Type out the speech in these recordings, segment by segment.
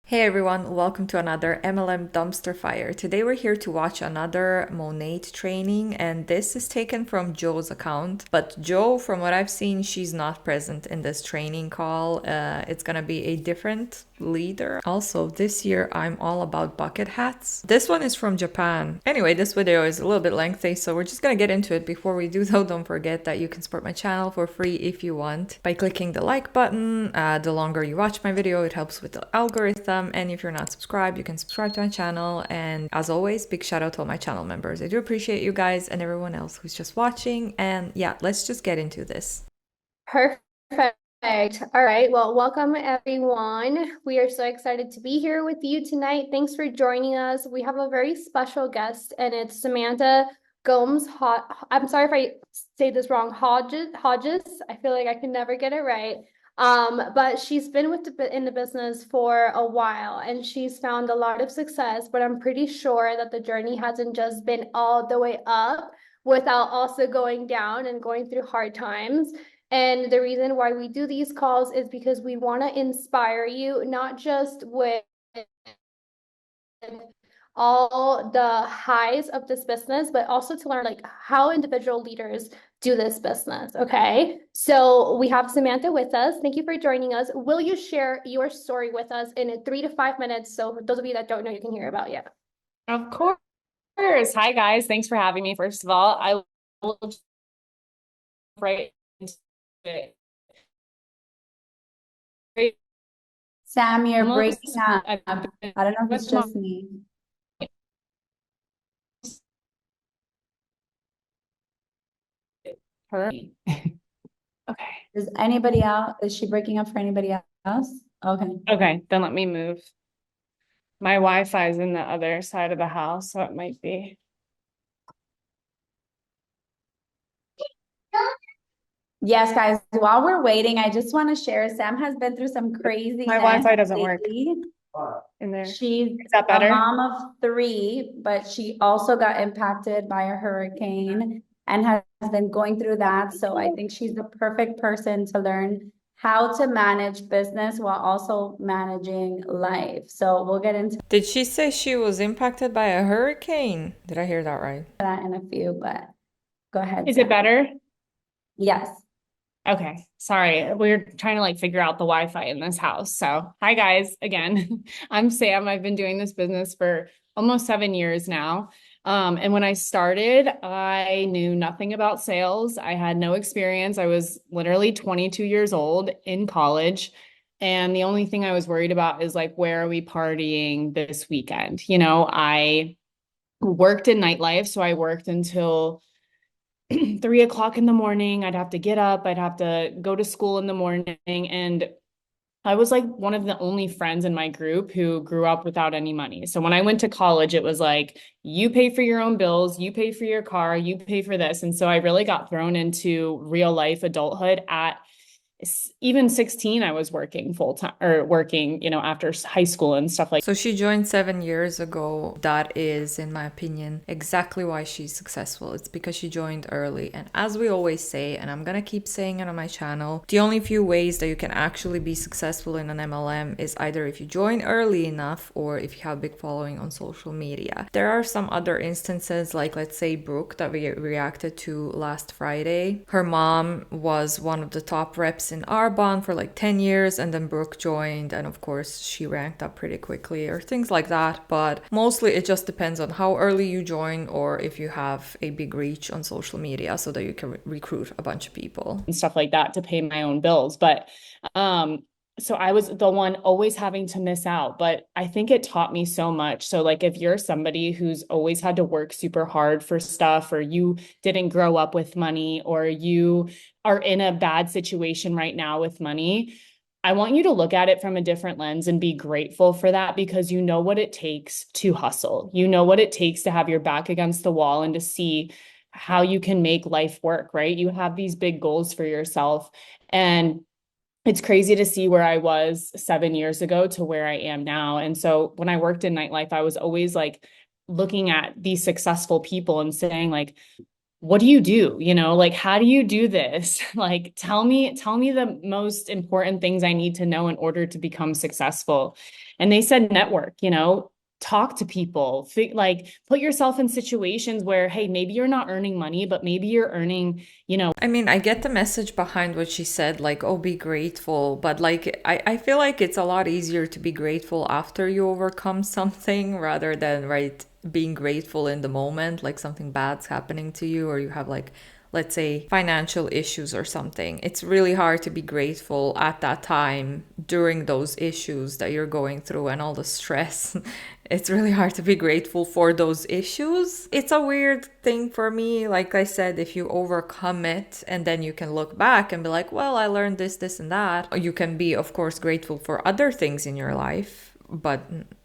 Hey everyone, welcome to another MLM dumpster fire. Today we're here to watch another Monat training, and this is taken from Joe's account. But Joe, from what I've seen, she's not present in this training call. It's gonna be a different leader. Also, this year I'm all about bucket hats. This one is from Japan. Anyway, this video is a little bit lengthy, so we're just gonna get into it. Before we do though, don't forget that you can support my channel for free if you want by clicking the like button. The longer you watch my video, it helps with the algorithm. And if you're not subscribed, you can subscribe to my channel. And as always, big shout out to all my channel members. I do appreciate you guys and everyone else who's just watching. And yeah, let's just get into this. Perfect. All right. Well, welcome everyone. We are so excited to be here with you tonight. Thanks for joining us. We have a very special guest, and it's Samantha Gomes. I'm sorry if I say this wrong. Hodges. I feel like I can never get it right. But she's been in the business for a while, and she's found a lot of success. But I'm pretty sure that the journey hasn't just been all the way up without also going down and going through hard times. And the reason why we do these calls is because we want to inspire you, not just with all the highs of this business, but also to learn like how individual leaders do this business. Okay. So we have Samantha with us. Thank you for joining us. Will you share your story with us in 3 to 5 minutes? So for those of you that don't know, you can hear about you. Of course. Hi, guys. Thanks for having me. First of all, I will jump right into it. Sam, you're breaking Almost, up. I've I been don't know if it's with my, just me. her. Okay. Is anybody else? Is she breaking up for anybody else? Okay. Okay, then let me move. My Wi-Fi is in the other side of the house, so it might be. Yes, guys, while we're waiting, I just want to share Sam has been through some My craziness Wi-Fi doesn't work lately. in there. She's Is that a better? mom of three, but she also got impacted by a hurricane and has been going through that. So I think she's the perfect person to learn how to manage business while also managing life. So we'll get into Did she say she was impacted by a hurricane? Did I hear that right? that in a few, but go ahead, Is it Sam. better? Yes. Okay, sorry. We're trying to like figure out the Wi-Fi in this house. So, hi guys, again. I'm Sam. I've been doing this business for almost 7 years now. And when I started, I knew nothing about sales. I had no experience. I was literally 22 years old in college. And the only thing I was worried about is like, where are we partying this weekend? I worked in nightlife. So I worked until 3 o'clock in the morning. I'd have to get up. I'd have to go to school in the morning. And I was like one of the only friends in my group who grew up without any money. So when I went to college, it was like, you pay for your own bills, you pay for your car, you pay for this. And so I really got thrown into real life adulthood at even 16. I was working full time or working, after high school and stuff like. So she joined 7 years ago. That is, in my opinion, exactly why she's successful. It's because she joined early. And as we always say, and I'm gonna keep saying it on my channel, the only few ways that you can actually be successful in an MLM is either if you join early enough or if you have a big following on social media. There are some other instances, like let's say Brooke that we reacted to last Friday. Her mom was one of the top reps in Arbonne for like 10 years, and then Brooke joined, and of course she ranked up pretty quickly or things like that. But mostly it just depends on how early you join or if you have a big reach on social media so that you can recruit a bunch of people and stuff like that to pay my own bills. But so I was the one always having to miss out, but I think it taught me so much. So like if you're somebody who's always had to work super hard for stuff, or you didn't grow up with money, or you are in a bad situation right now with money, I want you to look at it from a different lens and be grateful for that, because you know what it takes to hustle. You know what it takes to have your back against the wall and to see how you can make life work, right? You have these big goals for yourself. And it's crazy to see where I was 7 years ago to where I am now. And so when I worked in nightlife, I was always like looking at these successful people and saying like, what do you do? You know, like, how do you do this? Like, tell me the most important things I need to know in order to become successful. And they said, network, you know, talk to people, like put yourself in situations where, hey, maybe you're not earning money, but maybe you're earning, you know. I mean, I get the message behind what she said, like, oh, be grateful. But like, I feel like it's a lot easier to be grateful after you overcome something rather than, right, being grateful in the moment, like something bad's happening to you, or you have like, let's say, financial issues or something. It's really hard to be grateful at that time during those issues that you're going through and all the stress. It's really hard to be grateful for those issues. It's a weird thing for me. Like I said, if you overcome it and then you can look back and be like, well, I learned this, this, and that. You can be, of course, grateful for other things in your life, but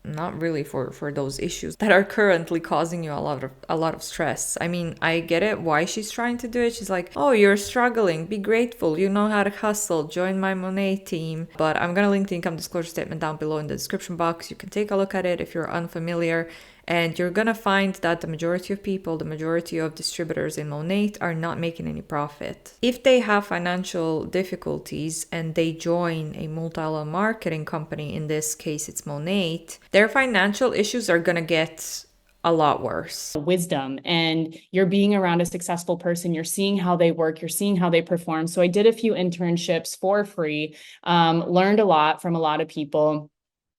not really for those issues that are currently causing you a lot of stress. I mean, I get it why she's trying to do it. She's like, oh, you're struggling, be grateful, you know how to hustle, join my Monat team. But I'm gonna link the income disclosure statement down below in the description box. You can take a look at it if you're unfamiliar. And you're gonna find that the majority of people, the majority of distributors in Monat are not making any profit. If they have financial difficulties and they join a multi-level marketing company, in this case it's Monat, their financial issues are gonna get a lot worse. Wisdom, and you're being around a successful person, you're seeing how they work, you're seeing how they perform. So I did a few internships for free, learned a lot from a lot of people,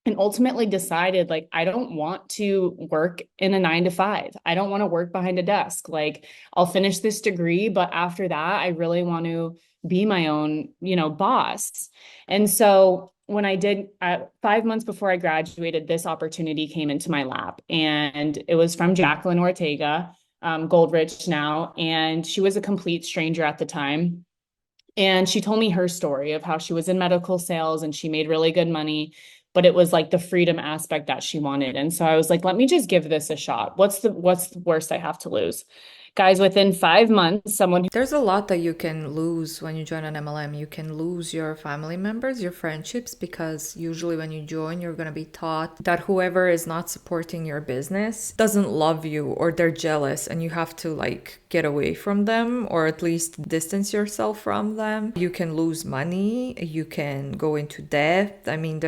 and ultimately decided, like, I don't want to work in a 9 to 5. I don't want to work behind a desk. Like, I'll finish this degree, but after that, I really want to be my own, you know, boss. And so when I did, 5 months before I graduated, this opportunity came into my lap, and it was from Jacqueline Ortega, Goldrich now. And she was a complete stranger at the time. And she told me her story of how she was in medical sales and she made really good money, but it was like the freedom aspect that she wanted. And so I was like, let me just give this a shot. What's the worst I have to lose? Guys, within 5 months, There's a lot that you can lose when you join an MLM. You can lose your family members, your friendships, because usually when you join, you're going to be taught that whoever is not supporting your business doesn't love you or they're jealous and you have to like get away from them or at least distance yourself from them. You can lose money, you can go into debt. I mean,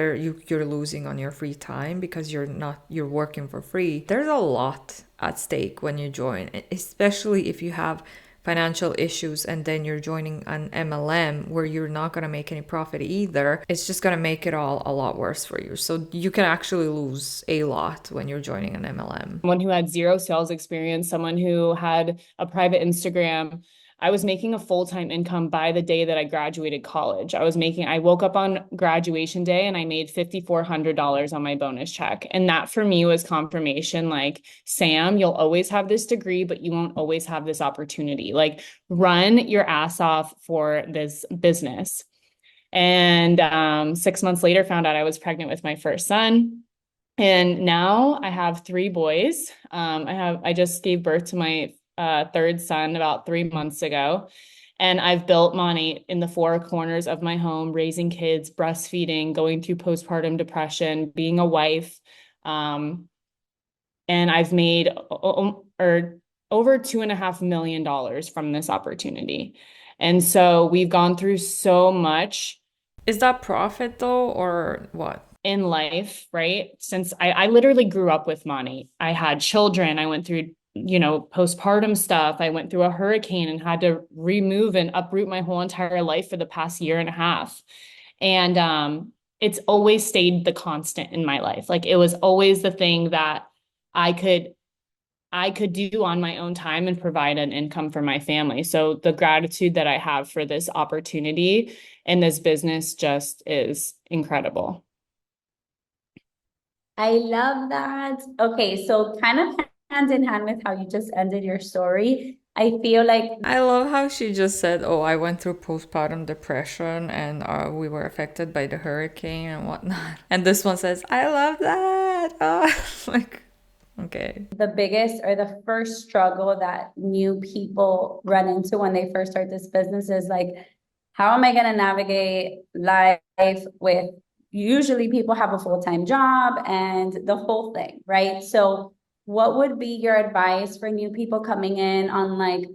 you're losing on your free time because you're working for free. There's a lot at stake when you join, especially if you have financial issues and then you're joining an MLM where you're not going to make any profit either. It's just going to make it all a lot worse for you. So you can actually lose a lot when you're joining an MLM. Someone who had zero sales experience, someone who had a private Instagram, I was making a full-time income by the day that I graduated college. I woke up on graduation day and I made $5,400 on my bonus check. And that for me was confirmation, like, Sam, you'll always have this degree, but you won't always have this opportunity. Like, run your ass off for this business. And 6 months later, found out I was pregnant with my first son. And now I have 3 boys. I just gave birth to my third son about 3 months ago. And I've built Monat in the 4 corners of my home, raising kids, breastfeeding, going through postpartum depression, being a wife. And I've made over $2.5 million from this opportunity. And so we've gone through so much. Is that profit though, or what? In life, right? Since I literally grew up with Monat. I had children. I went through, you know, postpartum stuff. I went through a hurricane and had to remove and uproot my whole entire life for the past year and a half. And it's always stayed the constant in my life. Like, it was always the thing that I could do on my own time and provide an income for my family. So the gratitude that I have for this opportunity and this business just is incredible. I love that. Okay, so kind of hand in hand with how you just ended your story, I feel like I love how she just said, oh, I went through postpartum depression and we were affected by the hurricane and whatnot. And this one says, I love that. Oh, like, okay. the biggest or the first struggle that new people run into when they first start this business is like, how am I going to navigate life with, usually people have a full-time job and the whole thing, right? So what would be your advice for new people coming in on like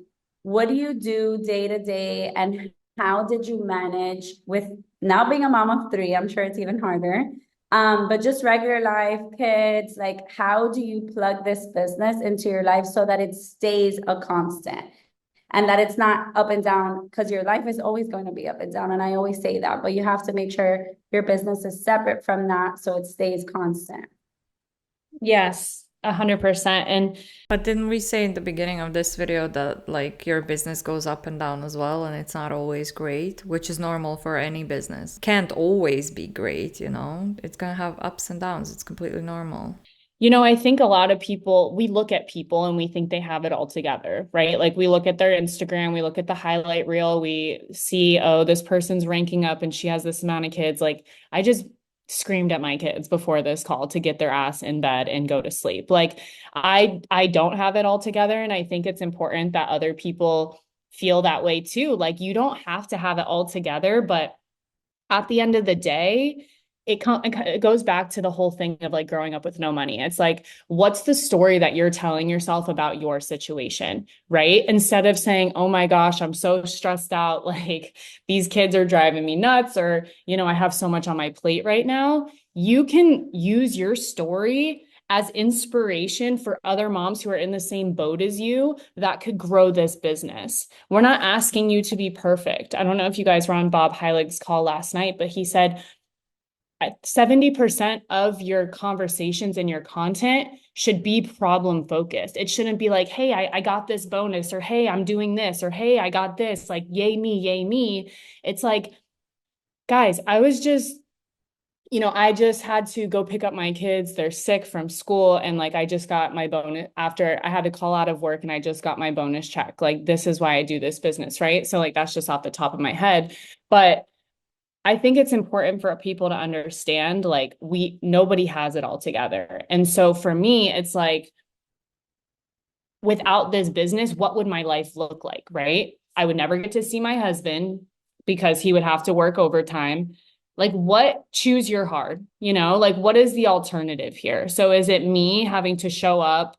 what do you do day to day, and how did you manage with now being a mom of three? I'm sure it's even harder. But just regular life, kids, like how do you plug this business into your life so that it stays a constant and that it's not up and down? Because your life is always going to be up and down. And I always say that, but you have to make sure your business is separate from that so it stays constant. Yes, 100%. And But didn't we say in the beginning of this video that like your business goes up and down as well, and it's not always great, which is normal for any business. Can't always be great, you know? It's gonna have ups and downs. It's completely normal. I think a lot of people, we look at people and we think they have it all together, right? Like we look at their Instagram, we look at the highlight reel, we see, oh, this person's ranking up and she has this amount of kids. Like I just screamed at my kids before this call to get their ass in bed and go to sleep. Like I don't have it all together. And I think it's important that other people feel that way too. Like you don't have to have it all together, but at the end of the day, it goes back to the whole thing of like growing up with no money. It's like, what's the story that you're telling yourself about your situation, right? Instead of saying, oh my gosh, I'm so stressed out. Like these kids are driving me nuts, or, I have so much on my plate right now. You can use your story as inspiration for other moms who are in the same boat as you that could grow this business. We're not asking you to be perfect. I don't know if you guys were on Bob Heilig's call last night, but he said 70% of your conversations and your content should be problem focused. It shouldn't be like, hey, I got this bonus, or hey, I'm doing this, or hey, I got this, like, yay me, yay me. It's like, guys, I just had to go pick up my kids. They're sick from school. And like, I just got my bonus after I had to call out of work, and I just got my bonus check. Like, this is why I do this business, right? So like, that's just off the top of my head. But I think it's important for people to understand, like, nobody has it all together. And so for me, it's like, without this business, what would my life look like, right? I would never get to see my husband because he would have to work overtime. Like, choose your hard, like, what is the alternative here? So is it me having to show up,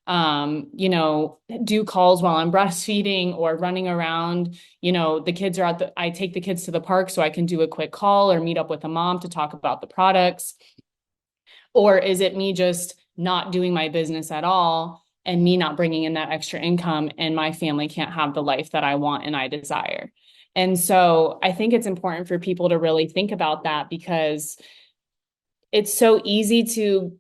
do calls while I'm breastfeeding or running around, the kids are I take the kids to the park so I can do a quick call or meet up with a mom to talk about the products? Or is it me just not doing my business at all and me not bringing in that extra income, and my family can't have the life that I want and I desire? And so I think it's important for people to really think about that, because it's so easy to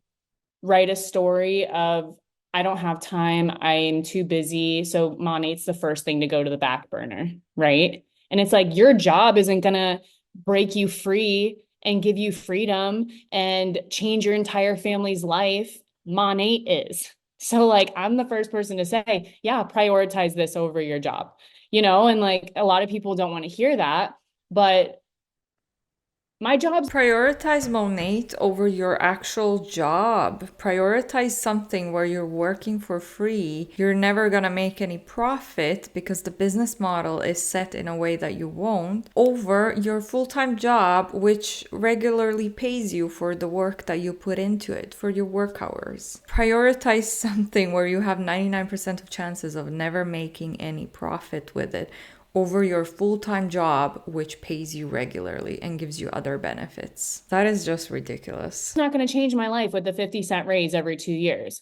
write a story of, I don't have time, I'm too busy. So Monat's the first thing to go to the back burner, right? And it's like, your job isn't going to break you free and give you freedom and change your entire family's life. Monat is. So like, I'm the first person to say, yeah, prioritize this over your job, and like, a lot of people don't want to hear that, but my job's Prioritize Monat over your actual job. Prioritize something where you're working for free. You're never gonna make any profit because the business model is set in a way that you won't, over your full-time job, which regularly pays you for the work that you put into it, for your work hours. Prioritize something where you have 99% of chances of never making any profit with it, over your full-time job, which pays you regularly and gives you other benefits. That is just ridiculous. It's not going to change my life with the 50-cent raise every 2 years.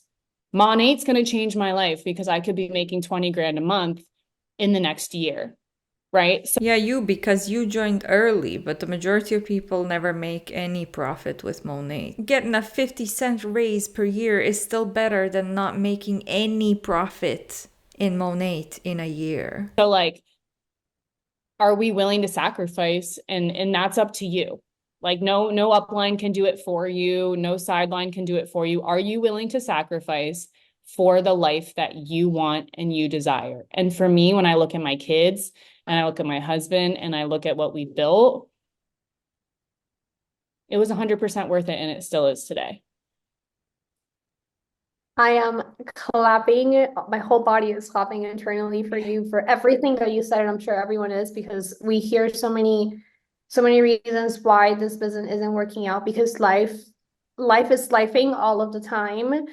Monat's going to change my life because I could be making 20 grand a month in the next year, right? So yeah, because you joined early, but the majority of people never make any profit with Monat. Getting a 50-cent raise per year is still better than not making any profit in Monat in a year. So like, are we willing to sacrifice? And that's up to you. Like, no upline can do it for you. No sideline can do it for you. Are you willing to sacrifice for the life that you want and you desire? And for me, when I look at my kids and I look at my husband and I look at what we built, it was 100% worth it. And it still is today. I am clapping. My whole body is clapping internally for you for everything that you said. And I'm sure everyone is, because we hear so many reasons why this business isn't working out, because life is lifing all of the time.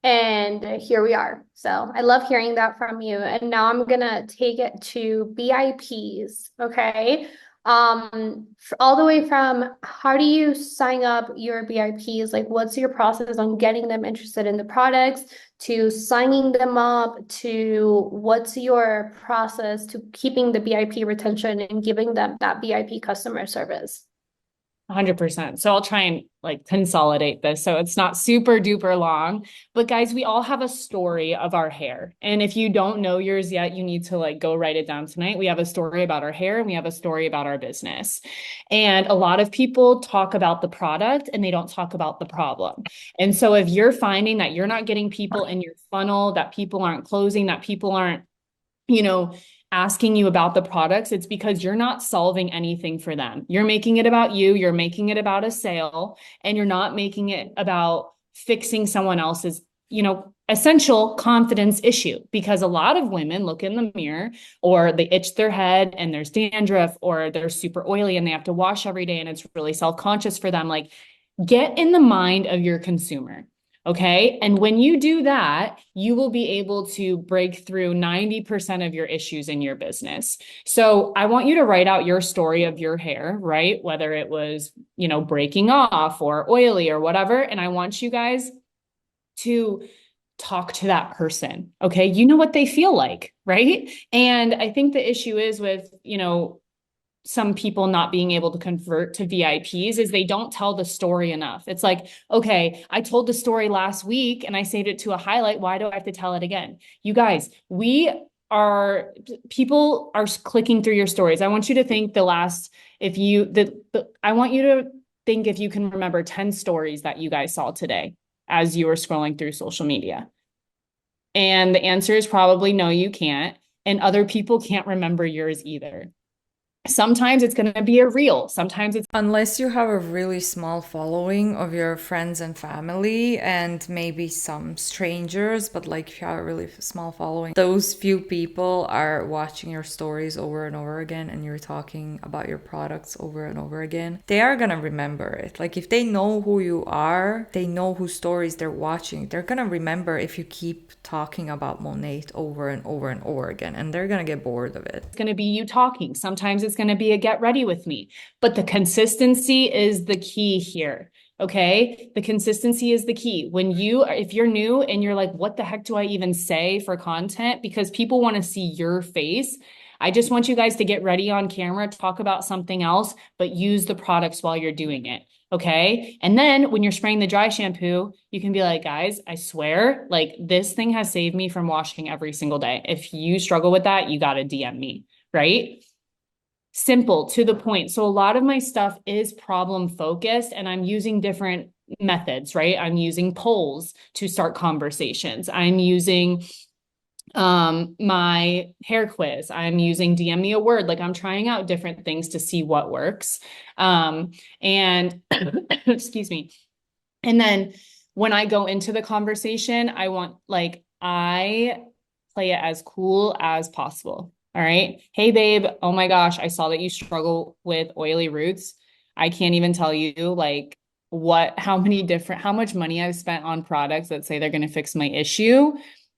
And here we are. So I love hearing that from you. And now I'm gonna take it to BIPs. Okay. All the way from how do you sign up your BIPs? Like, what's your process on getting them interested in the products, to signing them up, to what's your process to keeping the BIP retention and giving them that BIP customer service? 100%. So I'll try and like consolidate this so it's not super duper long. But guys, we all have a story of our hair. And if you don't know yours yet, you need to like go write it down tonight. We have a story about our hair and we have a story about our business. And a lot of people talk about the product and they don't talk about the problem. And so if you're finding that you're not getting people in your funnel, that people aren't closing, that people aren't, you know, asking you about the products, it's because you're not solving anything for them. You're making it about you, you're making it about a sale, and you're not making it about fixing someone else's, essential confidence issue. Because a lot of women look in the mirror or they itch their head and there's dandruff, or they're super oily and they have to wash every day and it's really self-conscious for them. Like, get in the mind of your consumer. Okay. And when you do that, you will be able to break through 90% of your issues in your business. So I want you to write out your story of your hair, right? Whether it was, breaking off or oily or whatever. And I want you guys to talk to that person. Okay. You know what they feel like, right? And I think the issue is with, some people not being able to convert to VIPs is they don't tell the story enough. It's like, okay, I told the story last week and I saved it to a highlight. Why do I have to tell it again? You guys, people are clicking through your stories. I want you to think I want you to think if you can remember 10 stories that you guys saw today as you were scrolling through social media. And the answer is probably no, you can't. And other people can't remember yours either. Sometimes it's going to be a reel. Sometimes it's unless you have a really small following of your friends and family and maybe some strangers, but like if you have a really small following, those few people are watching your stories over and over again and you're talking about your products over and over again, they are going to remember it. Like if they know who you are, they know whose stories they're watching, they're going to remember if you keep talking about Monat over and over and over again, and they're going to get bored of it. It's going to be you talking. Sometimes it's going to be a get ready with me, but the consistency is the key here. Okay. The consistency is the key. If you're new and you're like, what the heck do I even say for content? Because people want to see your face. I just want you guys to get ready on camera, talk about something else, but use the products while you're doing it. Okay. And then when you're spraying the dry shampoo, you can be like, guys, I swear, like this thing has saved me from washing every single day. If you struggle with that, you got to DM me, right? Simple, to the point. So a lot of my stuff is problem focused and I'm using different methods, right? I'm using polls to start conversations. I'm using my hair quiz. I'm using DM me a word. Like I'm trying out different things to see what works. And excuse me. And then when I go into the conversation, I play it as cool as possible. All right. Hey, babe. Oh my gosh. I saw that you struggle with oily roots. I can't even tell you like how much money I've spent on products that say they're going to fix my issue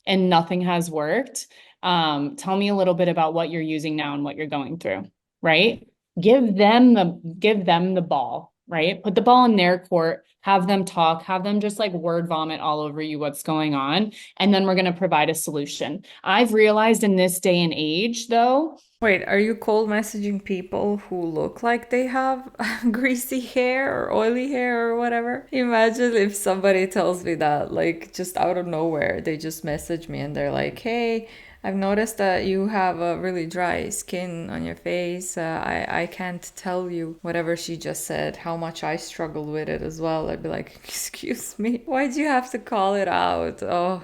and nothing has worked. Tell me a little bit about what you're using now and what you're going through, right? Give them the ball, right? Put the ball in their court, have them talk, have them just like word vomit all over you what's going on. And then we're going to provide a solution. I've realized in this day and age though. Wait, are you cold messaging people who look like they have greasy hair or oily hair or whatever? Imagine if somebody tells me that, like just out of nowhere, they just message me and they're like, hey, I've noticed that you have a really dry skin on your face. I can't tell you, whatever she just said, how much I struggled with it as well. I'd be like, excuse me, why'd you have to call it out? Oh,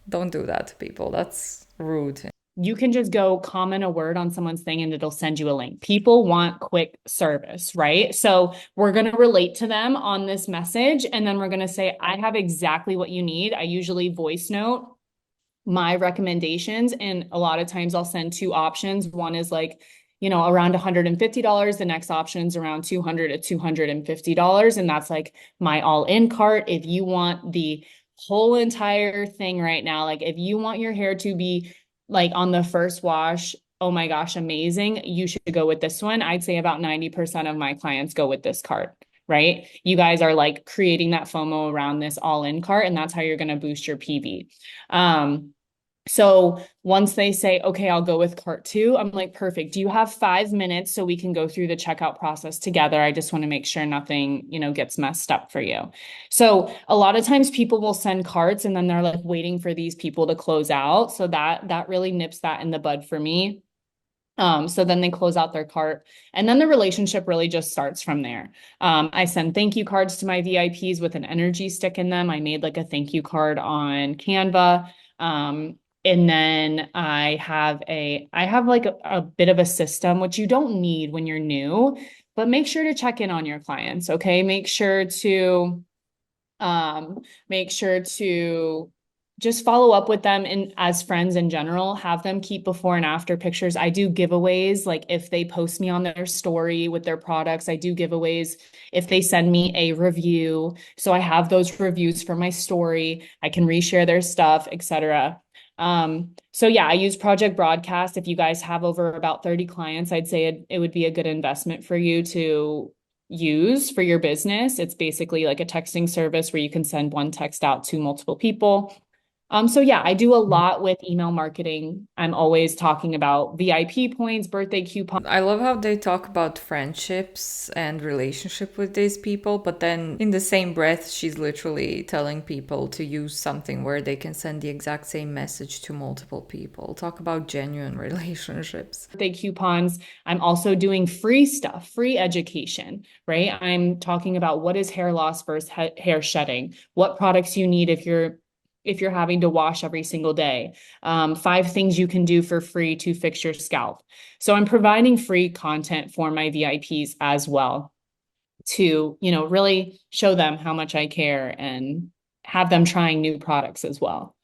don't do that to people. That's rude. You can just go comment a word on someone's thing and it'll send you a link. People want quick service, right? So we're going to relate to them on this message. And then we're going to say, I have exactly what you need. I usually voice note my recommendations. And a lot of times I'll send two options. One is like, around $150. The next option is around $200 to $250. And that's like my all-in cart. If you want the whole entire thing right now. Like if you want your hair to be like on the first wash, oh my gosh, amazing, you should go with this one. I'd say about 90% of my clients go with this cart, right? You guys are like creating that FOMO around this all-in cart, and that's how you're going to boost your PV. So once they say, okay, I'll go with cart two, I'm like, perfect. Do you have 5 minutes so we can go through the checkout process together? I just want to make sure nothing, gets messed up for you. So a lot of times people will send carts and then they're like waiting for these people to close out. So that really nips that in the bud for me. So then they close out their cart and then the relationship really just starts from there. I send thank you cards to my VIPs with an energy stick in them. I made like a thank you card on Canva. And then I have like a bit of a system, which you don't need when you're new, but make sure to check in on your clients. Okay. Make sure to just follow up with them and as friends in general, have them keep before and after pictures. I do giveaways. Like if they post me on their story with their products, I do giveaways. If they send me a review, so I have those reviews for my story, I can reshare their stuff, etc. So yeah, I use Project Broadcast. If you guys have over about 30 clients, I'd say it would be a good investment for you to use for your business. It's basically like a texting service where you can send one text out to multiple people. So yeah, I do a lot with email marketing. I'm always talking about VIP points, birthday coupons. I love how they talk about friendships and relationship with these people, but then in the same breath, she's literally telling people to use something where they can send the exact same message to multiple people. Talk about genuine relationships. Birthday coupons. I'm also doing free stuff, free education, right? I'm talking about what is hair loss versus hair shedding, what products you need if you're having to wash every single day, 5 things you can do for free to fix your scalp. So I'm providing free content for my VIPs as well to, really show them how much I care and have them trying new products as well.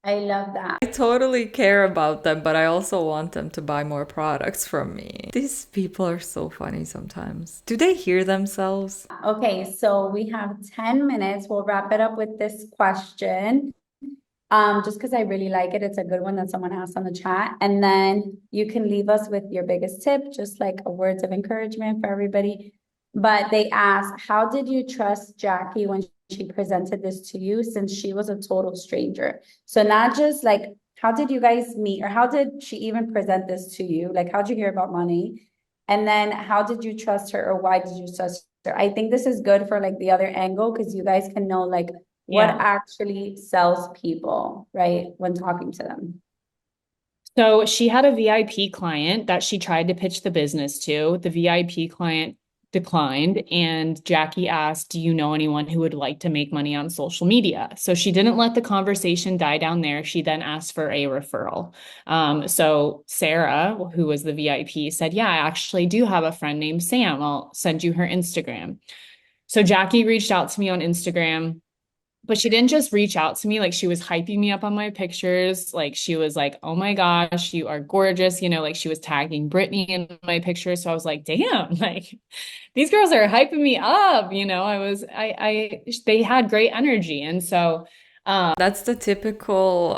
I love that. I totally care about them, but I also want them to buy more products from me. These people are so funny sometimes. Do they hear themselves? Okay, so we have 10 minutes. We'll wrap it up with this question. Just because I really like it. It's a good one that someone asked on the chat. And then you can leave us with your biggest tip, just like a words of encouragement for everybody. But they asked, how did you trust Jackie when she presented this to you, since she was a total stranger? So not just like, how did you guys meet, or how did she even present this to you? Like, how'd you hear about money? And then how did you trust her, or why did you trust her? I think this is good for like the other angle, because you guys can know like what actually sells people, right, when talking to them. So she had a VIP client that she tried to pitch the business to. The VIP client declined, and Jackie asked, do you know anyone who would like to make money on social media? So she didn't let the conversation die down there. She then asked for a referral. So Sarah, who was the VIP, said, yeah, I actually do have a friend named Sam. I'll send you her Instagram. So Jackie reached out to me on Instagram. But she didn't just reach out to me, like she was hyping me up on my pictures. Like she was like, oh my gosh, you are gorgeous. Like she was tagging Brittany in my pictures. So I was like, damn, like these girls are hyping me up. They had great energy. And so that's the typical,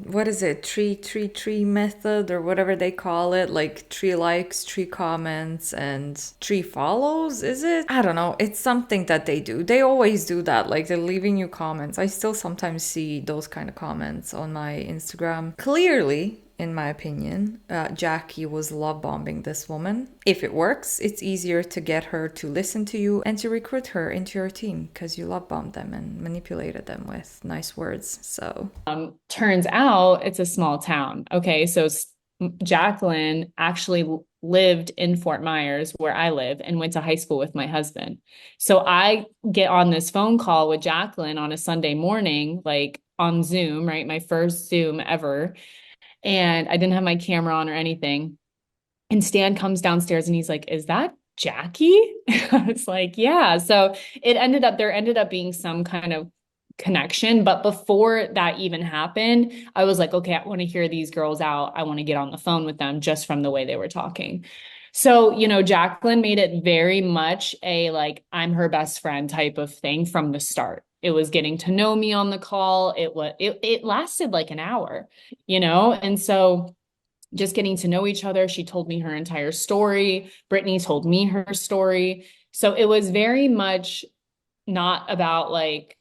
what is it? Tree method or whatever they call it. Like 3 likes, 3 comments, and 3 follows, is it? I don't know. It's something that they do. They always do that. Like they're leaving you comments. I still sometimes see those kind of comments on my Instagram. Clearly, in my opinion, Jackie was love bombing this woman. If it works, it's easier to get her to listen to you and to recruit her into your team because you love bombed them and manipulated them with nice words. So turns out it's a small town. Okay, so Jacqueline actually lived in Fort Myers, where I live, and went to high school with my husband. So I get on this phone call with Jacqueline on a Sunday morning, like on Zoom, right? My first Zoom ever. And I didn't have my camera on or anything. And Stan comes downstairs and he's like, is that Jackie? I was like, yeah. So there ended up being some kind of connection. But before that even happened, I was like, okay, I want to hear these girls out. I want to get on the phone with them just from the way they were talking. So, Jacqueline made it very much a like, I'm her best friend type of thing from the start. It was getting to know me on the call. It lasted like an hour, you know? And so just getting to know each other. She told me her entire story. Brittany told me her story. So it was very much not about like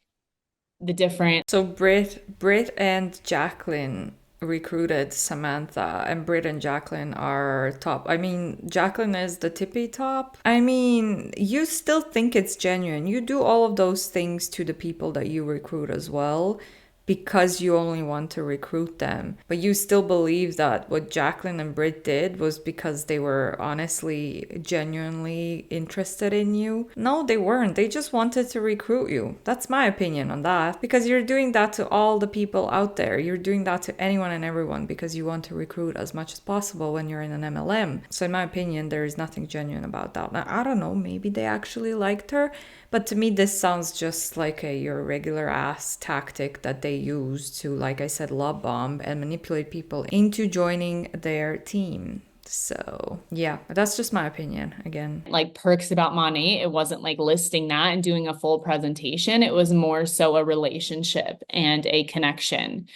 the different. So Brit and Jacqueline recruited Samantha, and Brit and Jacqueline are top. I mean, Jacqueline is the tippy top. I mean, you still think it's genuine. You do all of those things to the people that you recruit as well, because you only want to recruit them. But you still believe that what Jacqueline and Britt did was because they were honestly, genuinely interested in you. No, they weren't. They just wanted to recruit you. That's my opinion on that. Because you're doing that to all the people out there. You're doing that to anyone and everyone because you want to recruit as much as possible when you're in an MLM. So in my opinion, there is nothing genuine about that. Now, I don't know, maybe they actually liked her. But to me, this sounds just like your regular ass tactic that they use to, like I said, love bomb and manipulate people into joining their team. So yeah, that's just my opinion again. Like perks about Monat. It wasn't like listing that and doing a full presentation. It was more so a relationship and a connection.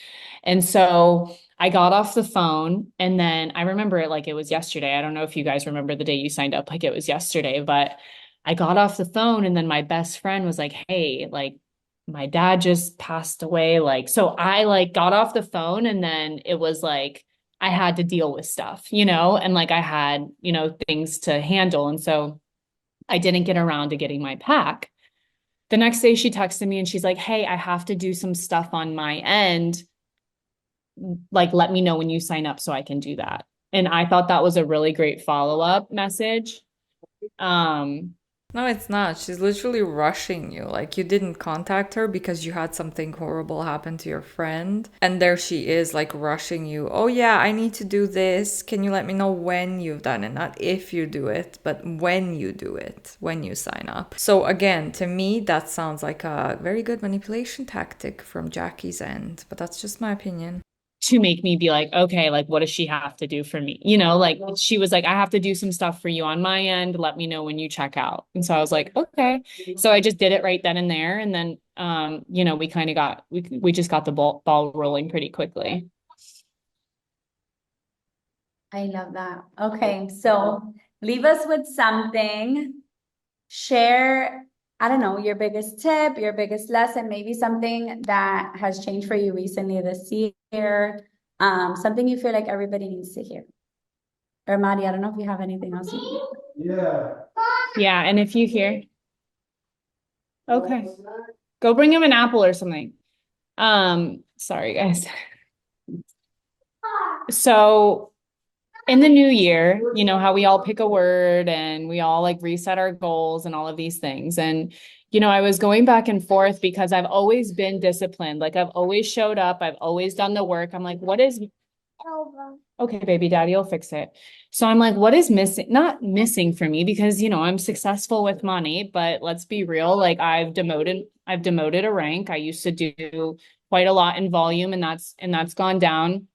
And so I got off the phone, and then I remember it like it was yesterday. I don't know if you guys remember the day you signed up like it was yesterday, but I got off the phone, and then my best friend was like, hey, like my dad just passed away. Like, so I like got off the phone, and then it was like I had to deal with stuff, you know, and like I had, you know, things to handle. And so I didn't get around to getting my pack. The next day she texted me and she's like, hey, I have to do some stuff on my end. Like, let me know when you sign up so I can do that. And I thought that was a really great follow-up message. No, it's not. She's literally rushing you. Like, you didn't contact her because you had something horrible happen to your friend. And there she is, like, rushing you. Oh, yeah, I need to do this. Can you let me know when you've done it? Not if you do it, but when you do it, when you sign up. So, again, to me, that sounds like a very good manipulation tactic from Jackie's end. But that's just my opinion. To make me be like, okay, like, what does she have to do for me? You know, like she was like, I have to do some stuff for you on my end. Let me know when you check out. And so I was like, okay. So I just did it right then and there. And then, you know, we kind of got, we just got the ball rolling pretty quickly. I love that. Okay, so leave us with something. Share, I don't know, your biggest tip, your biggest lesson, maybe something that has changed for you recently this year, something you feel like everybody needs to hear. Or Madi, I don't know if you have anything else. Yeah. And if you hear, okay, go bring him an apple or something. Sorry guys. So in the new year, you know how we all pick a word and we all like reset our goals and all of these things. And, you know, I was going back and forth because I've always been disciplined. Like I've always showed up. I've always done the work. I'm like, what is, okay, baby, daddy will fix it. So I'm like, what is missing? Not missing for me because, you know, I'm successful with money, but let's be real. Like I've demoted a rank. I used to do quite a lot in volume, and that's gone down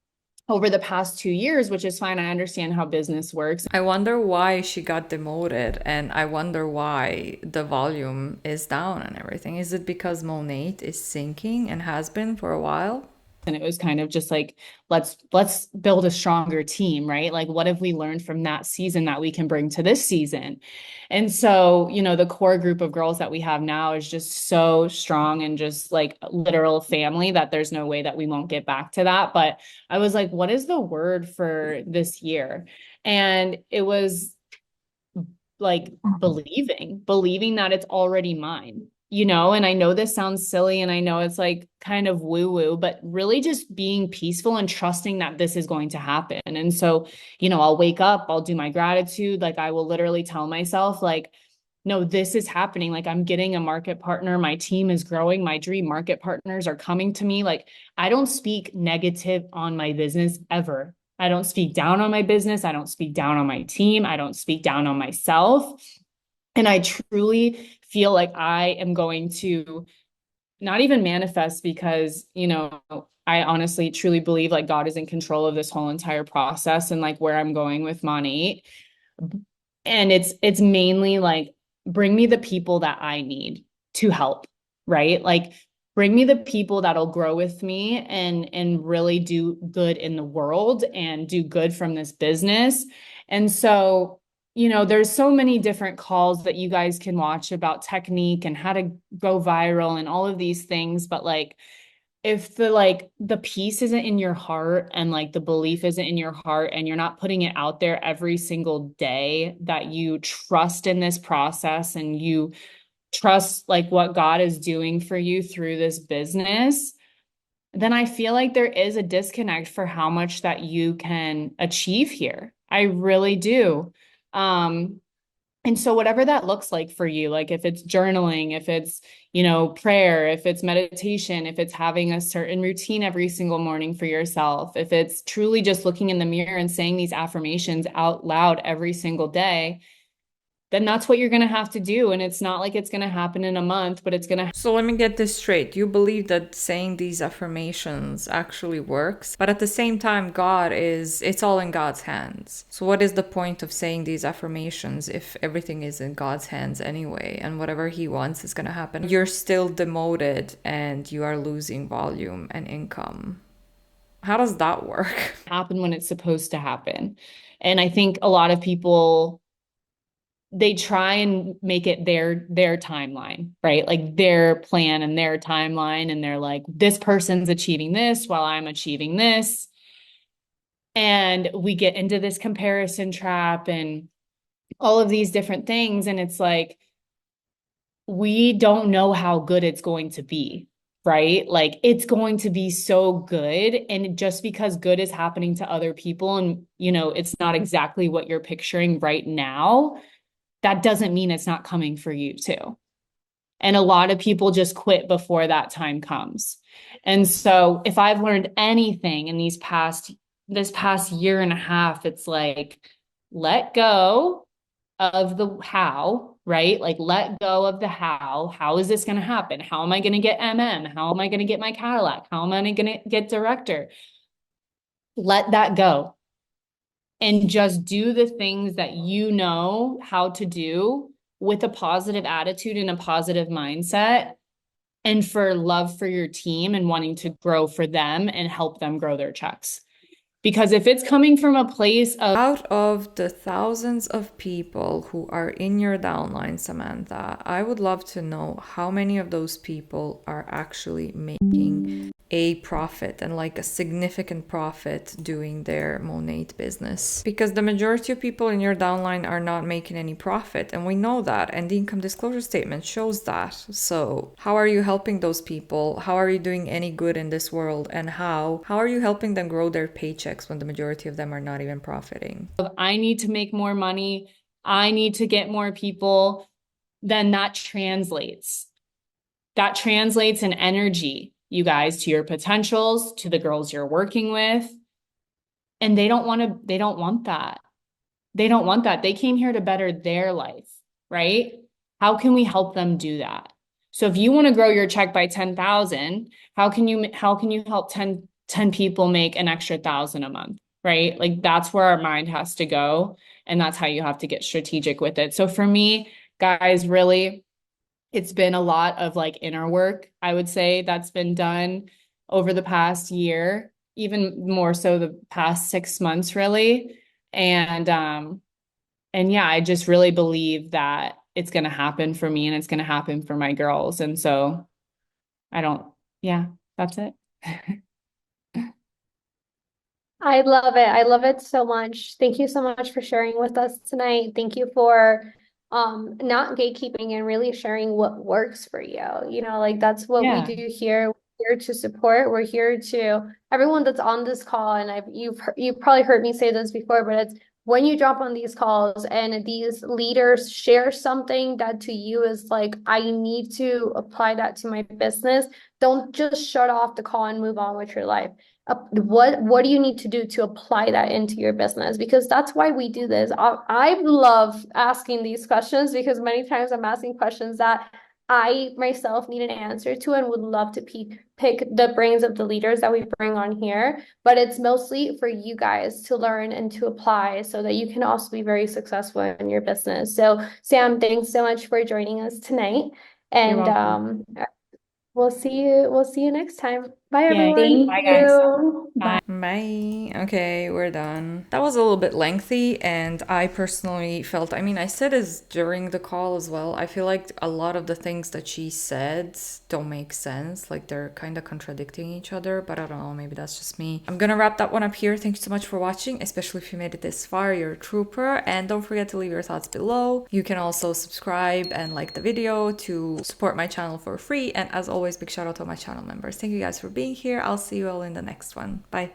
over the past 2 years, which is fine. I understand how business works. I wonder why she got demoted, and I wonder why the volume is down and everything. Is it because Monat is sinking and has been for a while? And it was kind of just like, let's build a stronger team, right? Like, what have we learned from that season that we can bring to this season? And so, you know, the core group of girls that we have now is just so strong and just like literal family that there's no way that we won't get back to that. But I was like, what is the word for this year? And it was like believing that it's already mine, you know. And I know this sounds silly and I know it's like kind of woo woo, but really just being peaceful and trusting that this is going to happen. And so, you know, I'll wake up, I'll do my gratitude. Like I will literally tell myself like, no, this is happening. Like I'm getting a market partner. My team is growing. My dream market partners are coming to me. Like I don't speak negative on my business ever. I don't speak down on my business. I don't speak down on my team. I don't speak down on myself. And I truly feel like I am going to not even manifest because, you know, I honestly truly believe like God is in control of this whole entire process and like where I'm going with Monat. And it's mainly like bring me the people that I need to help. right? Like bring me the people that'll grow with me and really do good in the world and do good from this business. And so, you know, there's so many different calls that you guys can watch about technique and how to go viral and all of these things, but like if the peace isn't in your heart and like the belief isn't in your heart and you're not putting it out there every single day that you trust in this process and you trust like what God is doing for you through this business, then I feel like there is a disconnect for how much that you can achieve here. I really do. And so whatever that looks like for you, like if it's journaling, if it's, you know, prayer, if it's meditation, if it's having a certain routine every single morning for yourself, if it's truly just looking in the mirror and saying these affirmations out loud every single day, then that's what you're going to have to do. And it's not like it's going to happen in a month, but it's going to. So let me get this straight. You believe that saying these affirmations actually works, but at the same time, it's all in God's hands. So what is the point of saying these affirmations if everything is in God's hands anyway, and whatever He wants is going to happen? You're still demoted and you are losing volume and income. How does that work? Happen when it's supposed to happen. And I think a lot of people, they try and make it their timeline, right? Like their plan and their timeline. And they're like, this person's achieving this while I'm achieving this. And we get into this comparison trap and all of these different things. And it's like, we don't know how good it's going to be, right? Like it's going to be so good. And just because good is happening to other people and, you know, it's not exactly what you're picturing right now, that doesn't mean it's not coming for you too. And a lot of people just quit before that time comes. And so if I've learned anything in this past year and a half, it's like, let go of the how, right? Like let go of the how. How is this going to happen? How am I going to get How am I going to get my Cadillac? How am I going to get director? Let that go. And just do the things that you know how to do with a positive attitude and a positive mindset, and for love for your team and wanting to grow for them and help them grow their checks. Because if it's coming from a place of out of the thousands of people who are in your downline, Samantha, I would love to know how many of those people are actually making a profit and like a significant profit doing their Monat business. Because the majority of people in your downline are not making any profit, and we know that, and the income disclosure statement shows that. So how are you helping those people? How are you doing any good in this world? And how are you helping them grow their paychecks when the majority of them are not even profiting? I need to make more money, I need to get more people, then that translates in energy, you guys, to your potentials, to the girls you're working with. And they don't want that. They don't want that. They came here to better their life, right? How can we help them do that? So if you want to grow your check by 10,000, how can you help 10 people make an extra 1,000 a month, right? Like that's where our mind has to go. And that's how you have to get strategic with it. So for me, guys, really, it's been a lot of like inner work, I would say, that's been done over the past year, even more so the past 6 months, really. And yeah, I just really believe that it's going to happen for me and it's going to happen for my girls. And so that's it. I love it. I love it so much. Thank you so much for sharing with us tonight. Thank you for not gatekeeping and really sharing what works for you. You know, like that's what we do here. We're here to support. We're here to everyone that's on this call, and you've probably heard me say this before, but it's when you drop on these calls and these leaders share something that to you is like, I need to apply that to my business, don't just shut off the call and move on with your life. What do you need to do to apply that into your business? Because that's why we do this. I love asking these questions because many times I'm asking questions that I myself need an answer to and would love to pick the brains of the leaders that we bring on here. But it's mostly for you guys to learn and to apply so that you can also be very successful in your business. So Sam, thanks so much for joining us tonight. And We'll see you next time. Bye, Yay. everyone. Thank Bye, guys. you. Bye. Bye. Okay, we're done. That was a little bit lengthy, and I personally felt, I mean, I said this during the call as well. I feel like a lot of the things that she said don't make sense. Like they're kind of contradicting each other, but I don't know, maybe that's just me. I'm gonna wrap that one up here. Thank you so much for watching, especially if you made it this far. You're a trooper, and don't forget to leave your thoughts below. You can also subscribe and like the video to support my channel for free. And as always, big shout out to all my channel members. Thank you guys for being here. I'll see you all in the next one. Bye.